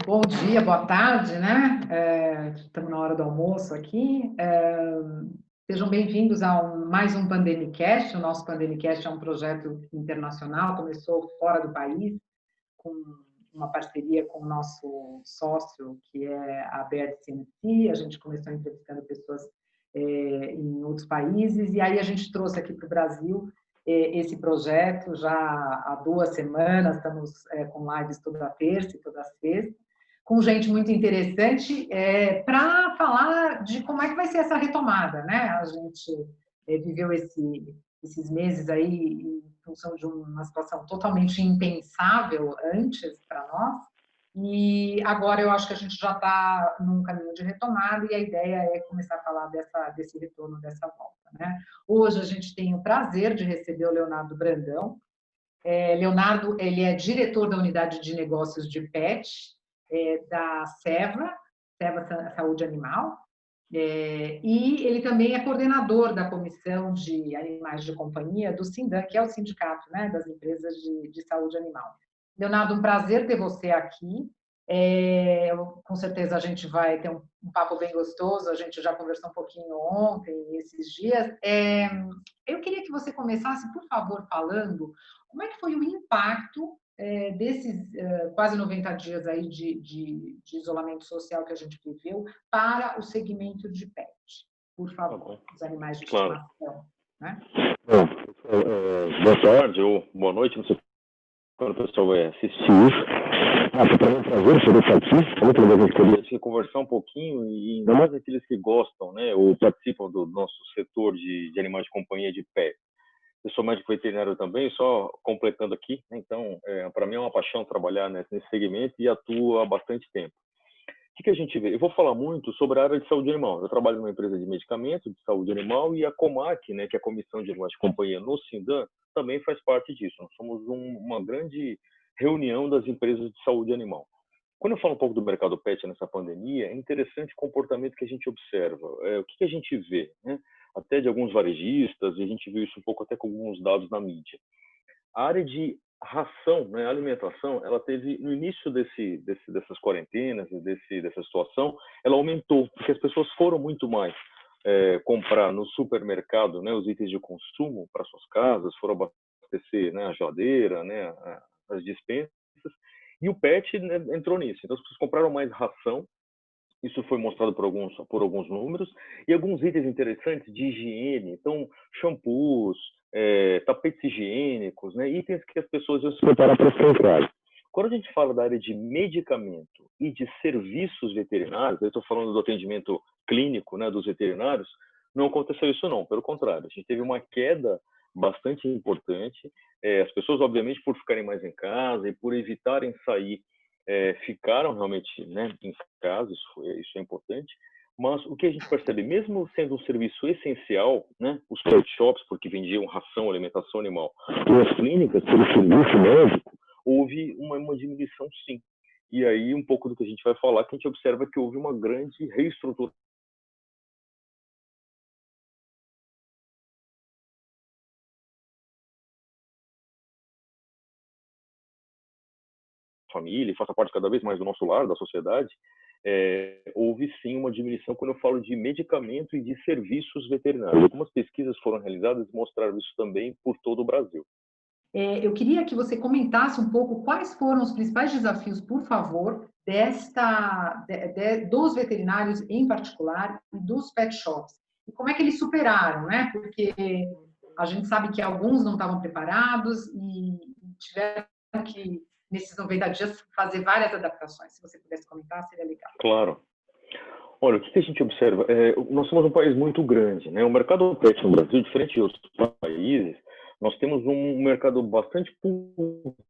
Bom dia, boa tarde, né? Estamos na hora do almoço aqui. Sejam bem-vindos a mais um Pandemicast. O nosso Pandemicast é um projeto internacional, começou fora do país, com uma parceria com o nosso sócio, que é a BRCNC. A gente começou entrevistando pessoas em outros países, e aí a gente trouxe aqui para o Brasil esse projeto já há 2 semanas. Estamos com lives toda terça e toda sexta, com gente muito interessante, para falar de como é que vai ser essa retomada, né? A gente viveu esses meses aí em função de uma situação totalmente impensável antes para nós, e agora eu acho que a gente já está num caminho de retomada, e a ideia é começar a falar desse retorno, dessa volta, né? Hoje a gente tem o prazer de receber o Leonardo Brandão. Leonardo, ele é diretor da unidade de negócios de PET, da Seva Saúde Animal, e ele também é coordenador da Comissão de Animais de Companhia do Sindan, que é o sindicato, né, das empresas de saúde animal. Leonardo, um prazer ter você aqui. Com certeza a gente vai ter um papo bem gostoso, a gente já conversou um pouquinho ontem, esses dias. Eu queria que você começasse, por favor, falando como é que foi o impacto desses quase 90 dias aí de isolamento social que a gente viveu para o segmento de PET, por favor, os animais de estimação, né? Bom, boa tarde ou boa noite, não sei quando o pessoal vai assistir isso. Para mim é um prazer poder estar aqui. Muito legal a gente poder conversar um pouquinho, e ainda mais aqueles que gostam, né, ou participam do nosso setor de animais de companhia de pet. Eu sou médico veterinário também, só completando aqui, né? Então, para mim é uma paixão trabalhar nesse segmento e atuo há bastante tempo. O que a gente vê? Eu vou falar muito sobre a área de saúde animal. Eu trabalho numa empresa de medicamentos de saúde animal, e a COMAC, né, que é a Comissão de Animais de Companhia no Sindan, também faz parte disso. Nós somos uma grande reunião das empresas de saúde animal. Quando eu falo um pouco do mercado pet nessa pandemia, é interessante o comportamento que a gente observa. O que a gente vê, né? Até de alguns varejistas, e a gente viu isso um pouco até com alguns dados na mídia. A área de ração, né, alimentação, ela teve, no início dessas quarentenas, dessa situação, ela aumentou, porque as pessoas foram muito mais comprar no supermercado, né, os itens de consumo para suas casas, foram abastecer, né, a geladeira, né, as despensas, e o PET, né, entrou nisso. Então as pessoas compraram mais ração. Isso foi mostrado por alguns números, e alguns itens interessantes de higiene, então shampoos, tapetes higiênicos, né, itens que as pessoas iam se preparar para ficar em casa. Quando a gente fala da área de medicamento e de serviços veterinários, eu estou falando do atendimento clínico, né, dos veterinários, não aconteceu isso não, pelo contrário, a gente teve uma queda bastante importante. As pessoas, obviamente, por ficarem mais em casa e por evitarem sair, ficaram realmente, né, em casa, isso é importante, mas o que a gente percebe, mesmo sendo um serviço essencial, né, os pet shops, porque vendiam ração, alimentação animal, e as clínicas, pelo serviço médico, houve uma diminuição, sim. E aí, um pouco do que a gente vai falar, que a gente observa que houve uma grande reestruturação família, e faça parte cada vez mais do nosso lar, da sociedade. Houve sim uma diminuição quando eu falo de medicamento e de serviços veterinários. Algumas pesquisas foram realizadas e mostraram isso também por todo o Brasil. Eu queria que você comentasse um pouco quais foram os principais desafios, por favor, dos veterinários em particular e dos pet shops. E como é que eles superaram, né? Porque a gente sabe que alguns não estavam preparados e tiveram que, nesses 90 dias, fazer várias adaptações. Se você pudesse comentar, seria legal. Claro. Olha, o que a gente observa? Nós somos um país muito grande, né? O mercado pet no Brasil, diferente de outros países, nós temos um mercado bastante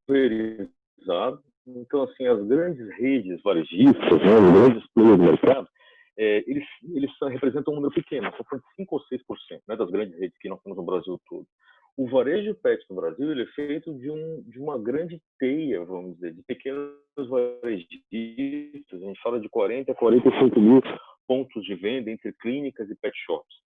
pulverizado. Então, assim, as grandes redes varejistas, né, os grandes players do mercado, eles representam um número pequeno, só 5 ou 6%, né, das grandes redes que nós temos no Brasil todo. O varejo pet no Brasil, ele é feito de uma grande teia, vamos dizer, de pequenos varejistas. A gente fala de 40 a 45 mil pontos de venda entre clínicas e pet shops.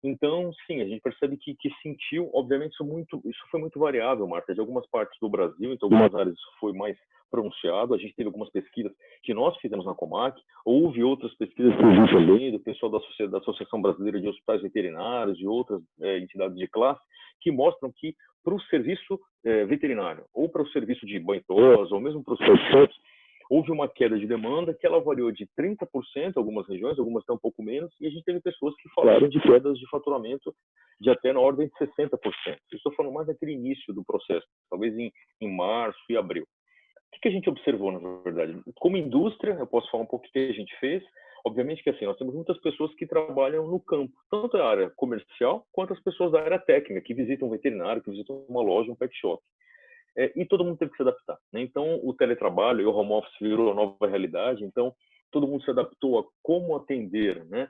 Então, sim, a gente percebe que sentiu, obviamente, isso foi muito variável, Marta, de algumas partes do Brasil, então algumas áreas isso foi mais pronunciado, a gente teve algumas pesquisas que nós fizemos na Comac, houve outras pesquisas que eu vi também, do pessoal da Associação Brasileira de Hospitais Veterinários e outras entidades de classe, que mostram que para o serviço veterinário, ou para o serviço de banho-tosa, ou mesmo para os pet houve uma queda de demanda que ela variou de 30% em algumas regiões, algumas até um pouco menos, e a gente teve pessoas que falaram de quedas de faturamento de até na ordem de 60%. Eu estou falando mais naquele início do processo, talvez em março e abril. O que a gente observou, na verdade? Como indústria, eu posso falar um pouco o que a gente fez. Obviamente que assim, nós temos muitas pessoas que trabalham no campo, tanto a área comercial quanto as pessoas da área técnica, que visitam um veterinário, que visitam uma loja, um pet shop. E todo mundo teve que se adaptar, né? Então, o teletrabalho e o home office virou a nova realidade, então todo mundo se adaptou a como atender, né?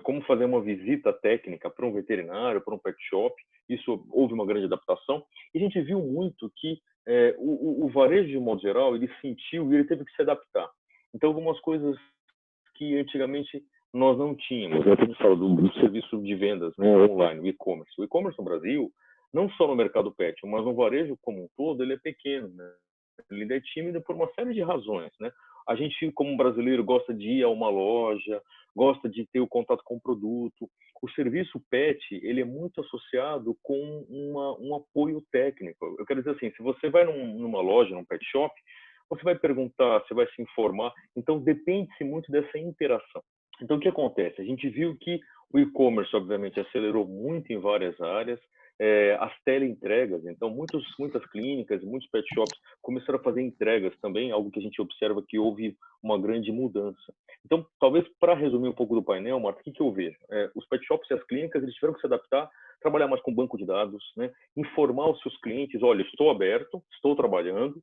Como fazer uma visita técnica para um veterinário, para um pet shop. Isso houve uma grande adaptação. E a gente viu muito que o varejo, de modo geral, ele sentiu e ele teve que se adaptar. Então, algumas coisas que antigamente nós não tínhamos. A gente fala do serviço de vendas, né, online, o e-commerce. O e-commerce no Brasil, não só no mercado pet, mas no varejo como um todo, ele é pequeno, né? Ele é tímido por uma série de razões, né? A gente, como brasileiro, gosta de ir a uma loja, gosta de ter o contato com o produto. O serviço pet, ele é muito associado com um apoio técnico. Eu quero dizer assim, se você vai numa loja, num pet shop, você vai perguntar, você vai se informar. Então, depende-se muito dessa interação. Então, o que acontece? A gente viu que o e-commerce, obviamente, acelerou muito em várias áreas. As teleentregas, então muitas clínicas, muitos pet shops começaram a fazer entregas também, algo que a gente observa que houve uma grande mudança. Então, talvez para resumir um pouco do painel, Marta, o que eu vejo? Os pet shops e as clínicas, eles tiveram que se adaptar, trabalhar mais com banco de dados, né? Informar os seus clientes, olha, estou aberto, estou trabalhando,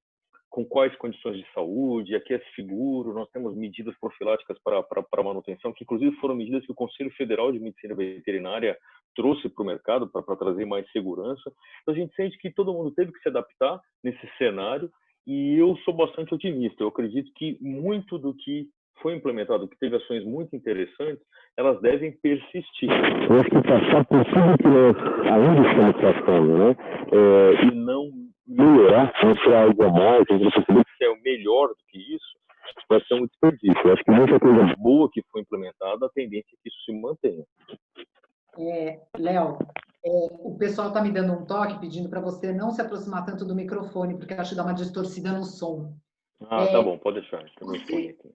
com quais condições de saúde, aqui é seguro, nós temos medidas profiláticas para manutenção, que inclusive foram medidas que o Conselho Federal de Medicina Veterinária trouxe para o mercado para trazer mais segurança. Então a gente sente que todo mundo teve que se adaptar nesse cenário e eu sou bastante otimista. Eu acredito que muito do que foi implementado, que teve ações muito interessantes, elas devem persistir. Eu acho que passar por tudo que nós ainda estamos passando, né? E não melhorar, não ser algo a mais, a gente perceber que é melhor do que isso, vai ser um desperdício. Eu acho que muita coisa boa que foi implementada, a tendência é que isso se mantenha. Léo, o pessoal está me dando um toque pedindo para você não se aproximar tanto do microfone, porque acho que dá uma distorcida no som. Tá bom, pode deixar.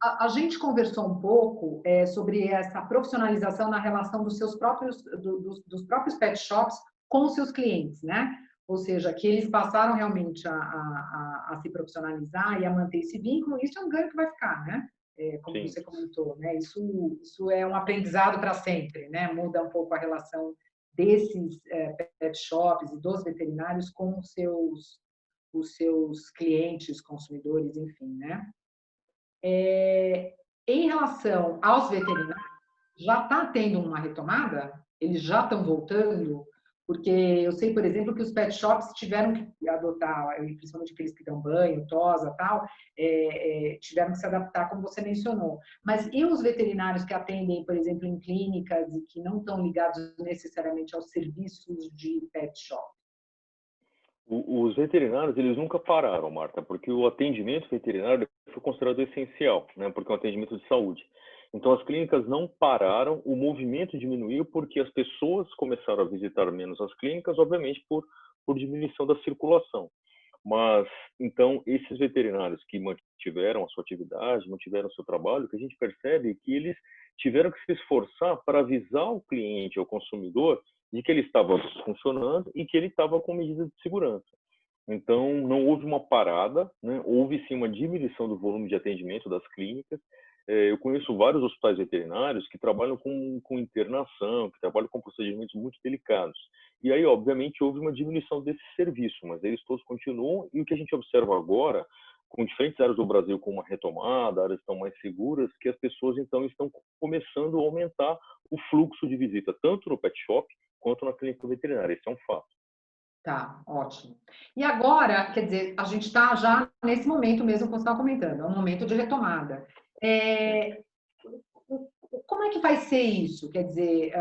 A gente conversou um pouco sobre essa profissionalização na relação dos próprios pet shops com os seus clientes, né? Ou seja, que eles passaram realmente a se profissionalizar e a manter esse vínculo. Isso é um ganho que vai ficar, né? Como Sim. Você comentou, né? Isso é um aprendizado para sempre, né? Muda um pouco a relação desses pet shops e dos veterinários com os seus clientes, consumidores, enfim, né? Em relação aos veterinários, já está tendo uma retomada? Eles já estão voltando? Porque eu sei, por exemplo, que os pet shops tiveram que adotar, principalmente aqueles que dão banho, tosa, tal, tiveram que se adaptar, como você mencionou. Mas e os veterinários que atendem, por exemplo, em clínicas e que não estão ligados necessariamente aos serviços de pet shop? Os veterinários, eles nunca pararam, Marta, porque o atendimento veterinário foi considerado essencial, né? Porque é um atendimento de saúde. Então, as clínicas não pararam, o movimento diminuiu porque as pessoas começaram a visitar menos as clínicas, obviamente por diminuição da circulação. Mas, então, esses veterinários que mantiveram a sua atividade, mantiveram o seu trabalho, o que a gente percebe é que eles tiveram que se esforçar para avisar o cliente, o consumidor, de que ele estava funcionando e que ele estava com medidas de segurança. Então, não houve uma parada, né? Houve sim uma diminuição do volume de atendimento das clínicas. Eu conheço vários hospitais veterinários que trabalham com internação, que trabalham com procedimentos muito delicados. E aí, obviamente, houve uma diminuição desse serviço, mas eles todos continuam. E o que a gente observa agora, com diferentes áreas do Brasil com uma retomada, áreas estão mais seguras, que as pessoas, então, estão começando a aumentar o fluxo de visita, tanto no pet shop quanto na clínica veterinária. Esse é um fato. Tá, ótimo. E agora, quer dizer, a gente está já nesse momento mesmo que você estava comentando, é um momento de retomada. como é que vai ser isso? Quer dizer,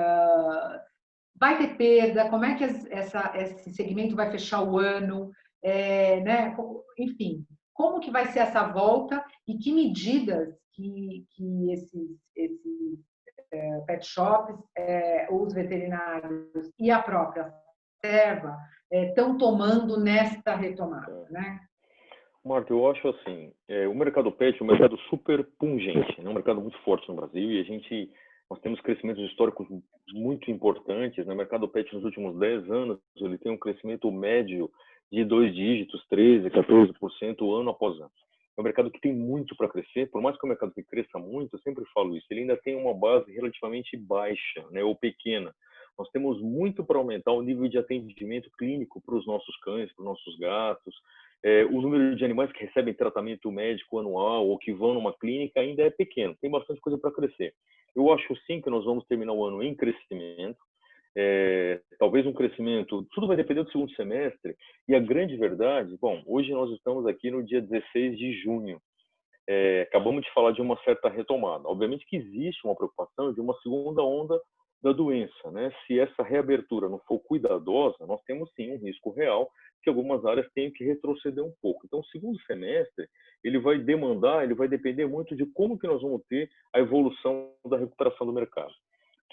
vai ter perda? Como é que esse segmento vai fechar o ano? Né? Enfim, como que vai ser essa volta e que medidas que esses pet shops, os veterinários e a própria serva estão tomando nesta retomada, né? Marta, eu acho assim, o mercado pet é um mercado super pungente, é um mercado muito forte no Brasil e nós temos crescimentos históricos muito importantes. No mercado pet, nos últimos 10 anos, ele tem um crescimento médio de 2 dígitos, 13%, 14% ano após ano. É um mercado que tem muito para crescer, por mais que o mercado que cresça muito, eu sempre falo isso, ele ainda tem uma base relativamente baixa, né, ou pequena. Nós temos muito para aumentar o nível de atendimento clínico para os nossos cães, para os nossos gatos. O número de animais que recebem tratamento médico anual ou que vão numa clínica ainda é pequeno, tem bastante coisa para crescer. Eu acho sim que nós vamos terminar o ano em crescimento, talvez um crescimento, tudo vai depender do segundo semestre, e a grande verdade, bom, hoje nós estamos aqui no dia 16 de junho, acabamos de falar de uma certa retomada. Obviamente que existe uma preocupação de uma segunda onda da doença, né? Se essa reabertura não for cuidadosa, nós temos sim um risco real que algumas áreas tenham que retroceder um pouco. Então, o segundo semestre, ele vai depender muito de como que nós vamos ter a evolução da recuperação do mercado.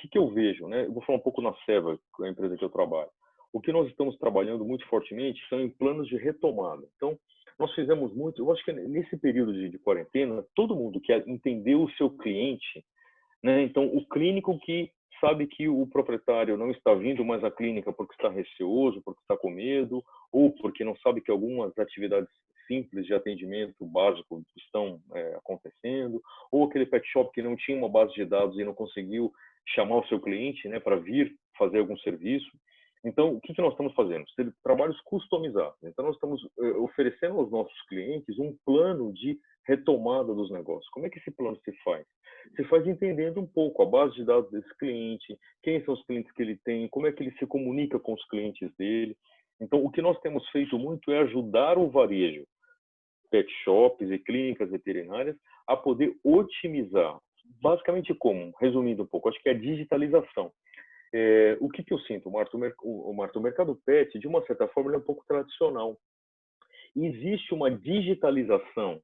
O que eu vejo, né? Eu vou falar um pouco na Seva, que é a empresa que eu trabalho. O que nós estamos trabalhando muito fortemente são em planos de retomada. Então, nós fizemos muito, eu acho que nesse período de quarentena, todo mundo quer entender o seu cliente, né? Então, o clínico que sabe que o proprietário não está vindo mais à clínica porque está receoso, porque está com medo, ou porque não sabe que algumas atividades simples de atendimento básico estão acontecendo, ou aquele pet shop que não tinha uma base de dados e não conseguiu chamar o seu cliente, né, para vir fazer algum serviço. Então, o que nós estamos fazendo? Trabalhos customizados. Então, nós estamos oferecendo aos nossos clientes um plano de retomada dos negócios. Como é que esse plano se faz? Se faz entendendo um pouco a base de dados desse cliente, quem são os clientes que ele tem, como é que ele se comunica com os clientes dele. Então, o que nós temos feito muito é ajudar o varejo, pet shops e clínicas veterinárias, a poder otimizar. Basicamente como? Resumindo um pouco, acho que é a digitalização. O que eu sinto, Marta? O mercado pet, de uma certa forma, ele é um pouco tradicional. Existe uma digitalização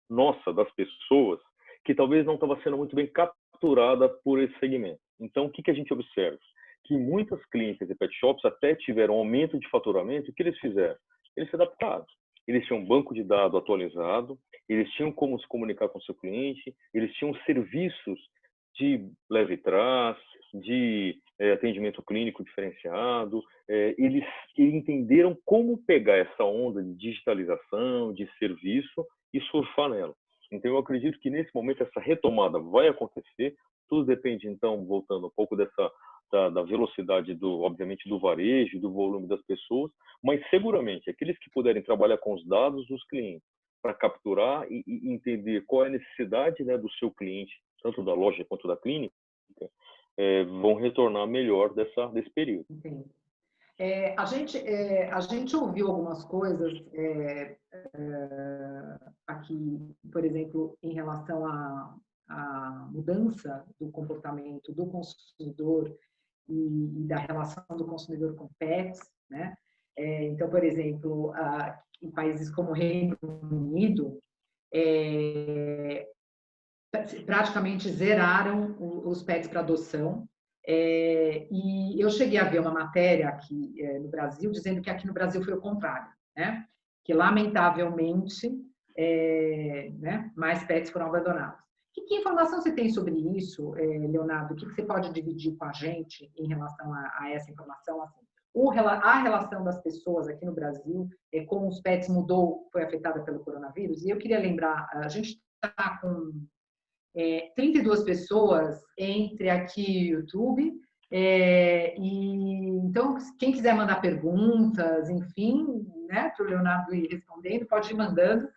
nossa, das pessoas, que talvez não estava sendo muito bem capturada por esse segmento. Então, o que a gente observa? Que muitas clínicas e pet shops até tiveram aumento de faturamento. O que eles fizeram? Eles se adaptaram. Eles tinham um banco de dados atualizado, eles tinham como se comunicar com o seu cliente, eles tinham serviços de leve trás, de atendimento clínico diferenciado. Eles entenderam como pegar essa onda de digitalização, de serviço e surfar nela. Então, eu acredito que nesse momento essa retomada vai acontecer. Tudo depende, então, voltando um pouco da velocidade, obviamente, do varejo, do volume das pessoas, mas seguramente aqueles que puderem trabalhar com os dados dos clientes para capturar e entender qual é a necessidade, né, do seu cliente, tanto da loja quanto da clínica, vão retornar melhor desse período. Entendi. A gente ouviu algumas coisas aqui, por exemplo, em relação à mudança do comportamento do consumidor e da relação do consumidor com pets, né? Então, por exemplo, em países como o Reino Unido, praticamente zeraram os pets para adoção. E eu cheguei a ver uma matéria aqui no Brasil, dizendo que aqui no Brasil foi o contrário, né? Que, lamentavelmente, né, mais pets foram abandonados. Que informação você tem sobre isso, Leonardo? O que você pode dividir com a gente em relação a essa informação? Assim, a relação das pessoas aqui no Brasil com os pets mudou, foi afetada pelo coronavírus? E eu queria lembrar, a gente está com 32 pessoas entre aqui e o YouTube. Então, quem quiser mandar perguntas, enfim, né, para o Leonardo ir respondendo, pode ir mandando,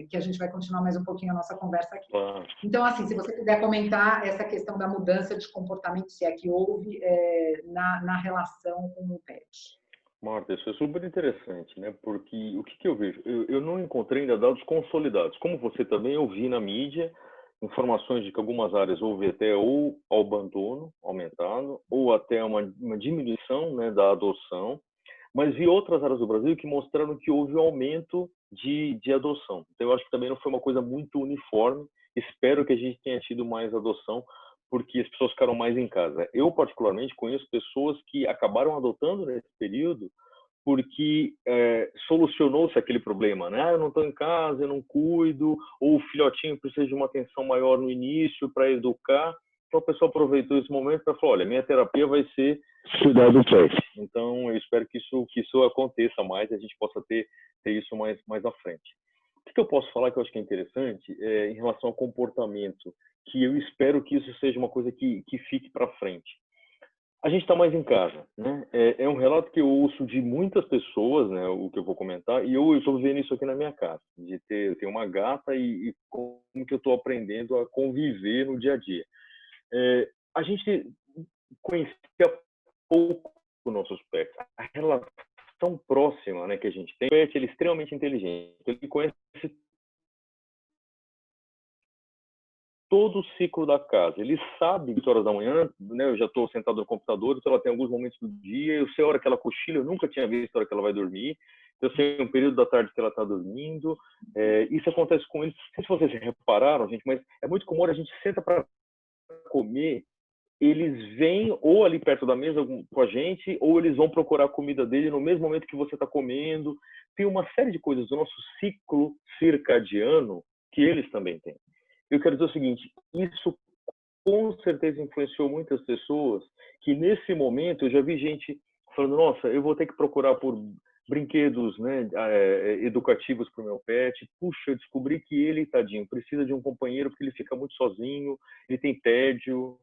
que a gente vai continuar mais um pouquinho a nossa conversa aqui. Então, assim, se você puder comentar essa questão da mudança de comportamento, se é que houve, na relação com o pet. Marta, isso é super interessante, né? Porque o que eu vejo? Eu não encontrei ainda dados consolidados. Como você também, eu vi na mídia informações de que algumas áreas houve até ou abandono aumentado, ou até uma diminuição, né, da adoção, mas vi outras áreas do Brasil que mostraram que houve um aumento de adoção. Então, eu acho que também não foi uma coisa muito uniforme. Espero que a gente tenha tido mais adoção, porque as pessoas ficaram mais em casa. Eu, particularmente, conheço pessoas que acabaram adotando nesse período porque solucionou-se aquele problema, né? Ah, eu não estou em casa, eu não cuido, ou o filhotinho precisa de uma atenção maior no início para educar. Então, a pessoa aproveitou esse momento para falar, olha, minha terapia vai ser cuidar do pet. Então, eu espero que isso aconteça mais e a gente possa ter isso mais à frente. O que eu posso falar que eu acho que é interessante em relação ao comportamento, que eu espero que isso seja uma coisa que fique para frente. A gente está mais em casa, né? É um relato que eu ouço de muitas pessoas, né? O que eu vou comentar, e eu estou vivendo isso aqui na minha casa, de ter uma gata e como que eu estou aprendendo a conviver no dia a dia. A gente conhecia pouco os nossos pets. A relação próxima, né, que a gente tem, o pet ele é extremamente inteligente. Ele conhece todo o ciclo da casa. Ele sabe que horas da manhã, né, eu já estou sentado no computador, então ela tem alguns momentos do dia, eu sei a hora que ela cochila, eu nunca tinha visto a hora que ela vai dormir, eu sei um período da tarde que ela está dormindo. Isso acontece com eles, não sei se vocês repararam, gente, mas é muito comum a gente senta para comer, eles vêm ou ali perto da mesa com a gente, ou eles vão procurar a comida dele no mesmo momento que você está comendo. Tem uma série de coisas do nosso ciclo circadiano que eles também têm. Eu quero dizer o seguinte, isso com certeza influenciou muitas pessoas que nesse momento eu já vi gente falando, nossa, eu vou ter que procurar por brinquedos, né, educativos para o meu pet. Puxa, eu descobri que ele, tadinho, precisa de um companheiro porque ele fica muito sozinho, ele tem tédio.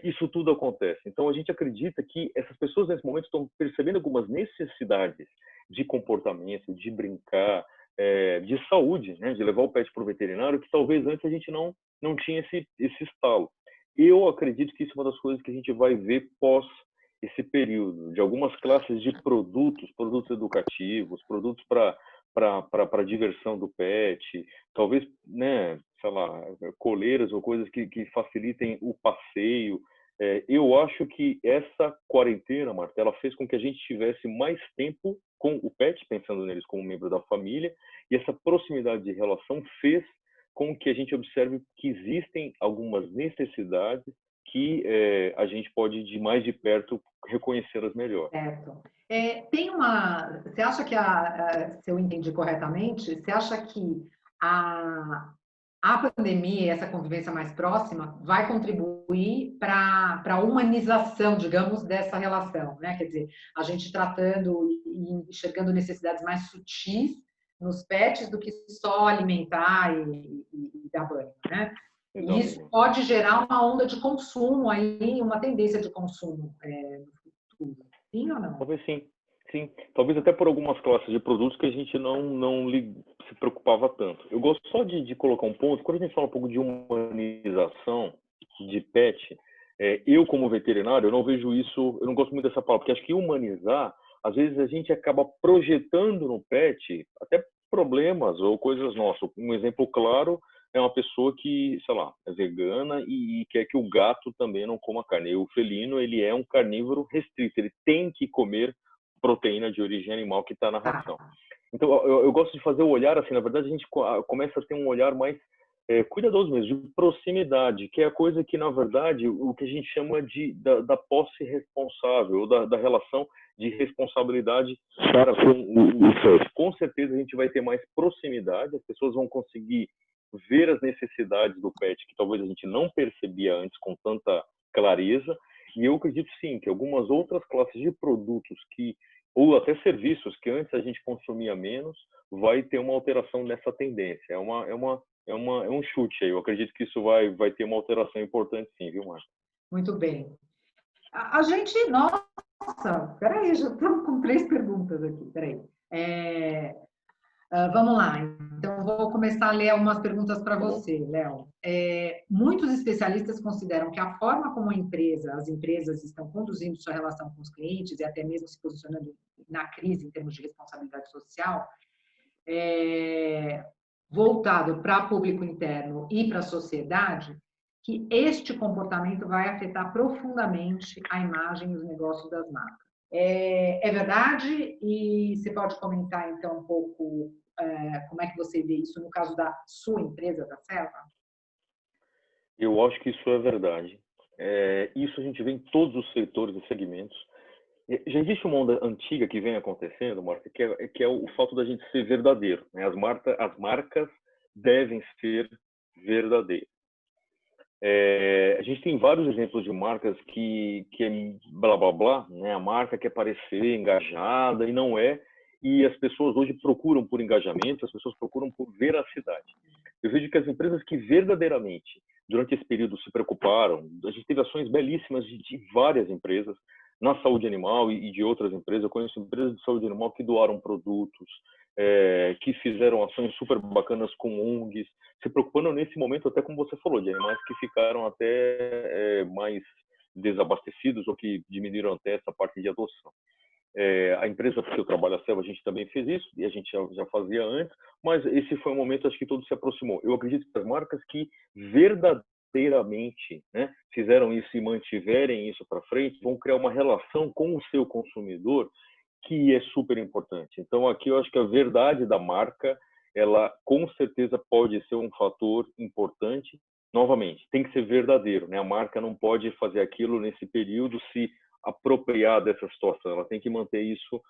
Isso tudo acontece. Então, a gente acredita que essas pessoas, nesse momento, estão percebendo algumas necessidades de comportamento, de brincar, de saúde, né? De levar o pet para o veterinário, que talvez antes a gente não tinha esse estalo. Eu acredito que isso é uma das coisas que a gente vai ver pós esse período, de algumas classes de produtos educativos, produtos para diversão do pet, talvez, né, sei lá, coleiras ou coisas que facilitem o passeio. Eu acho que essa quarentena, Marta, ela fez com que a gente tivesse mais tempo com o pet, pensando neles como membro da família, e essa proximidade de relação fez com que a gente observe que existem algumas necessidades que a gente pode, de mais de perto, reconhecê-las melhor. Certo. Você acha que, se eu entendi corretamente, você acha que a pandemia, essa convivência mais próxima, vai contribuir para a humanização, digamos, dessa relação, né? Quer dizer, a gente tratando e enxergando necessidades mais sutis nos pets do que só alimentar e dar banho, né? E isso pode gerar uma onda de consumo aí, uma tendência de consumo no futuro. Sim ou não? Talvez sim. Sim, talvez até por algumas classes de produtos que a gente não se preocupava tanto. Eu gosto só de colocar um ponto, quando a gente fala um pouco de humanização de pet, eu como veterinário, eu não vejo isso, eu não gosto muito dessa palavra, porque acho que humanizar, às vezes a gente acaba projetando no pet até problemas ou coisas nossas. Um exemplo claro é uma pessoa que, sei lá, é vegana e quer que o gato também não coma carne. E o felino, ele é um carnívoro restrito, ele tem que comer proteína de origem animal que está na ração. Então, eu gosto de fazer o olhar assim, na verdade, a gente começa a ter um olhar mais cuidadoso mesmo, de proximidade, que é a coisa que, na verdade, o que a gente chama da posse responsável, ou da relação de responsabilidade para com o pet. Com certeza a gente vai ter mais proximidade, as pessoas vão conseguir ver as necessidades do pet que talvez a gente não percebia antes com tanta clareza, e eu acredito sim que algumas outras classes de produtos ou até serviços que antes a gente consumia menos, vai ter uma alteração nessa tendência. É um chute aí. Eu acredito que isso vai ter uma alteração importante sim, viu, Marta? Muito bem. A gente, nossa, peraí, já estamos com 3 perguntas aqui, peraí. Vamos lá, então vou começar a ler algumas perguntas para você, Léo. Muitos especialistas consideram que a forma como as empresas estão conduzindo sua relação com os clientes e até mesmo se posicionando na crise em termos de responsabilidade social, voltado para público interno e para a sociedade, que este comportamento vai afetar profundamente a imagem e os negócios das marcas. É verdade? E você pode comentar, então, um pouco como é que você vê isso no caso da sua empresa, da Serva? Eu acho que isso é verdade. Isso a gente vê em todos os setores e segmentos. Já existe uma onda antiga que vem acontecendo, Marta, que é o fato da gente ser verdadeiro, né? As marcas devem ser verdadeiras. A gente tem vários exemplos de marcas que é blá blá blá, né? A marca quer parecer engajada e não é. E as pessoas hoje procuram por engajamento, as pessoas procuram por veracidade. Eu vejo que as empresas que verdadeiramente, durante esse período, se preocuparam, a gente teve ações belíssimas de várias empresas na saúde animal e de outras empresas. Eu conheço empresas de saúde animal que doaram produtos, que fizeram ações super bacanas com ONGs, se preocupando nesse momento, até como você falou, de animais que ficaram até mais desabastecidos ou que diminuíram até essa parte de adoção. A empresa que eu trabalho, a Serva, a gente também fez isso, e a gente já fazia antes, mas esse foi um momento, acho que todo se aproximou. Eu acredito que as marcas que verdadeiramente, né, fizeram isso e mantiverem isso para frente, vão criar uma relação com o seu consumidor que é super importante. Então, aqui eu acho que a verdade da marca, ela com certeza pode ser um fator importante. Novamente, tem que ser verdadeiro, né? A marca não pode fazer aquilo nesse período, se apropriar dessa situação. Ela tem que manter isso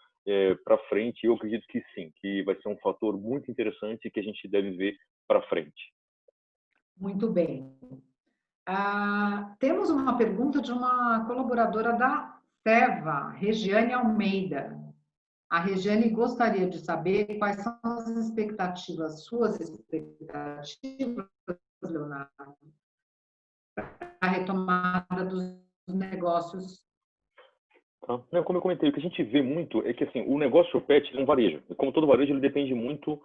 para frente. Eu acredito que sim, que vai ser um fator muito interessante que a gente deve ver para frente. Muito bem. Temos uma pergunta de uma colaboradora da Serva, Regiane Almeida. A Regiane gostaria de saber quais são as expectativas, suas expectativas, Leonardo, para a retomada dos negócios. Tá? Não, como eu comentei, o que a gente vê muito é que assim, o negócio pet é um varejo. Como todo varejo, ele depende muito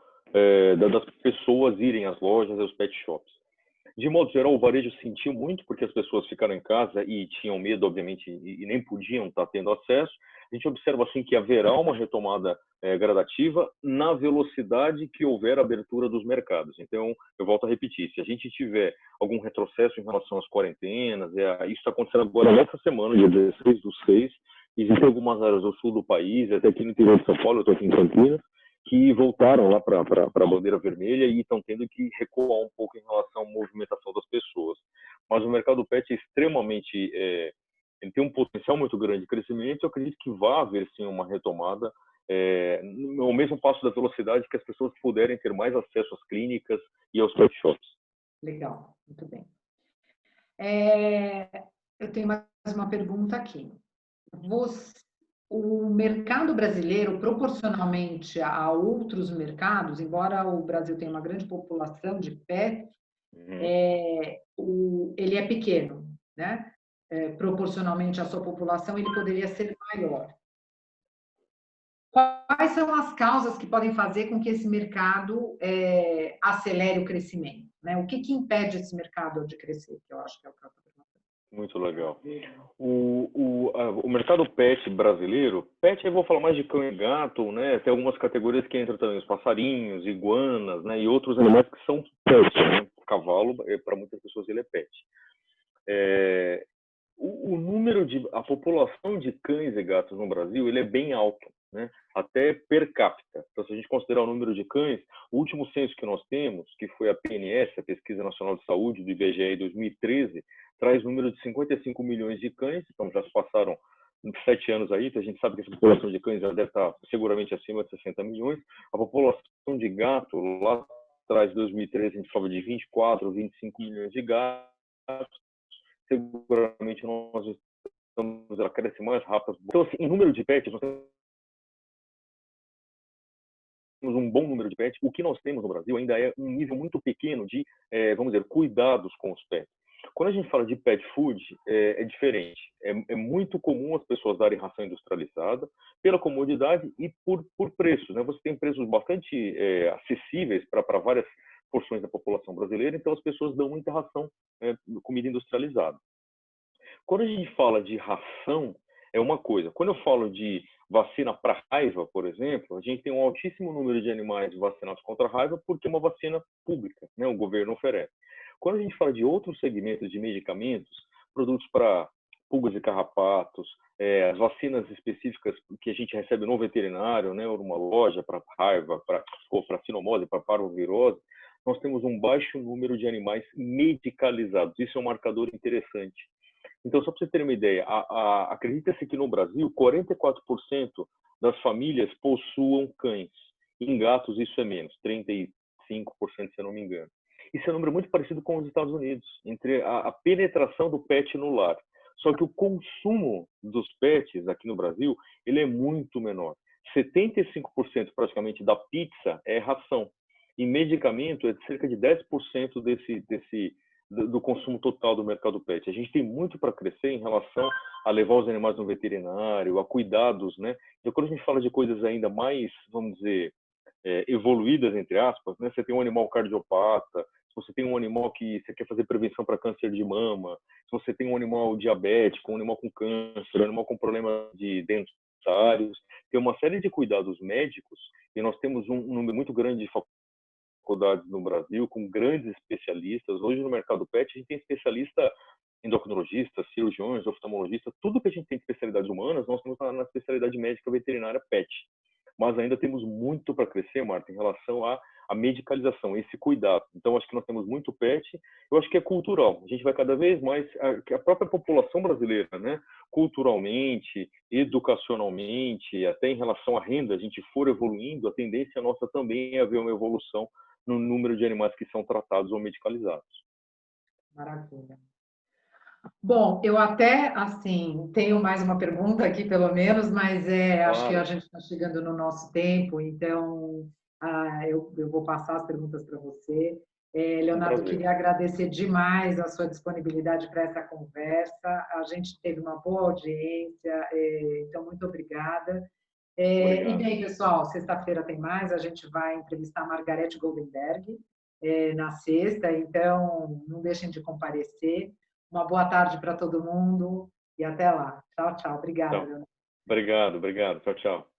das pessoas irem às lojas, aos pet shops. De modo geral, o varejo sentiu muito porque as pessoas ficaram em casa e tinham medo, obviamente, e nem podiam estar tendo acesso. A gente observa assim que haverá uma retomada gradativa na velocidade que houver abertura dos mercados. Então, eu volto a repetir, se a gente tiver algum retrocesso em relação às quarentenas, isso está acontecendo agora nessa semana, dia 16/6, existem algumas áreas do sul do país, até aqui no interior de São Paulo, eu estou aqui em Campinas, que voltaram lá para a bandeira vermelha e estão tendo que recuar um pouco em relação à movimentação das pessoas. Mas o mercado pet é extremamente, ele tem um potencial muito grande de crescimento. Eu acredito que vai haver sim uma retomada, no mesmo passo da velocidade que as pessoas puderem ter mais acesso às clínicas e aos pet shops. Legal, muito bem. Eu tenho mais uma pergunta aqui. O mercado brasileiro, proporcionalmente a outros mercados, embora o Brasil tenha uma grande população de pets, ele é pequeno, né? Proporcionalmente à sua população, ele poderia ser maior. Quais são as causas que podem fazer com que esse mercado acelere o crescimento? Né? O que impede esse mercado de crescer? Que eu acho que é o que eu estou perguntando. Muito legal. O mercado pet brasileiro, pet eu vou falar mais de cão e gato, né? Tem algumas categorias que entram também, os passarinhos, iguanas, né? E outros animais que são pet, né? O cavalo, para muitas pessoas, ele é pet. A população de cães e gatos no Brasil, ele é bem alto, né? Até per capita. Então, se a gente considerar o número de cães, o último censo que nós temos, que foi a PNS, a Pesquisa Nacional de Saúde, do IBGE em 2013, traz número de 55 milhões de cães, então já se passaram 7 anos aí, então a gente sabe que essa população de cães já deve estar seguramente acima de 60 milhões. A população de gato, lá atrás, em 2013, a gente falava de 24, 25 milhões de gatos. Seguramente ela cresce mais rápido. Então, assim, em número de pets, nós temos um bom número de pets. O que nós temos no Brasil ainda é um nível muito pequeno de, vamos dizer, cuidados com os pets. Quando a gente fala de pet food, é diferente. É muito comum as pessoas darem ração industrializada pela comodidade e por preço, né? Você tem preços bastante acessíveis para várias porções da população brasileira, então as pessoas dão muita ração, comida industrializada. Quando a gente fala de ração, é uma coisa. Quando eu falo de vacina para raiva, por exemplo, a gente tem um altíssimo número de animais vacinados contra a raiva porque é uma vacina pública, né? O governo oferece. Quando a gente fala de outros segmentos de medicamentos, produtos para pulgas e carrapatos, as vacinas específicas que a gente recebe no veterinário, né, ou numa loja para raiva, para sinomose, para parvovirose, nós temos um baixo número de animais medicalizados. Isso é um marcador interessante. Então, só para você ter uma ideia, acredita-se que no Brasil, 44% das famílias possuam cães. Em gatos, isso é menos, 35%, se eu não me engano. Isso é um número muito parecido com os Estados Unidos, entre a penetração do pet no lar. Só que o consumo dos pets aqui no Brasil, ele é muito menor. 75% praticamente da pizza é ração. E medicamento é de cerca de 10% do consumo total do mercado pet. A gente tem muito para crescer em relação a levar os animais no veterinário, a cuidados, né? Então, quando a gente fala de coisas ainda mais, vamos dizer, evoluídas, entre aspas, né? Você tem um animal cardiopata, se você tem um animal que você quer fazer prevenção para câncer de mama, se você tem um animal diabético, um animal com câncer, um animal com problema de dentários, tem uma série de cuidados médicos e nós temos um número muito grande de faculdades no Brasil com grandes especialistas. Hoje no mercado pet a gente tem especialista endocrinologistas, cirurgiões, oftalmologistas, tudo que a gente tem de especialidades humanas, nós temos na especialidade médica veterinária pet. Mas ainda temos muito para crescer, Marta, em relação à medicalização, esse cuidado. Então, acho que nós temos muito pet, eu acho que é cultural. A gente vai cada vez mais, a própria população brasileira, né, culturalmente, educacionalmente, até em relação à renda, a gente for evoluindo, a tendência nossa também é haver uma evolução no número de animais que são tratados ou medicalizados. Maravilha. Bom, eu até, assim, tenho mais uma pergunta aqui, pelo menos, mas acho que a Claro, gente está chegando no nosso tempo, então eu vou passar as perguntas para você. um Leonardo, prazer. queria agradecer demais a sua disponibilidade para essa conversa. A gente teve uma boa audiência, então, muito obrigada. E Obrigado. bem, pessoal, sexta-feira tem mais, a gente vai entrevistar a Margarete Goldenberg na sexta, então não deixem de comparecer. Uma boa tarde para todo mundo e até lá. Tchau, tchau. Obrigada, Então, Leonardo. obrigado. Tchau, tchau.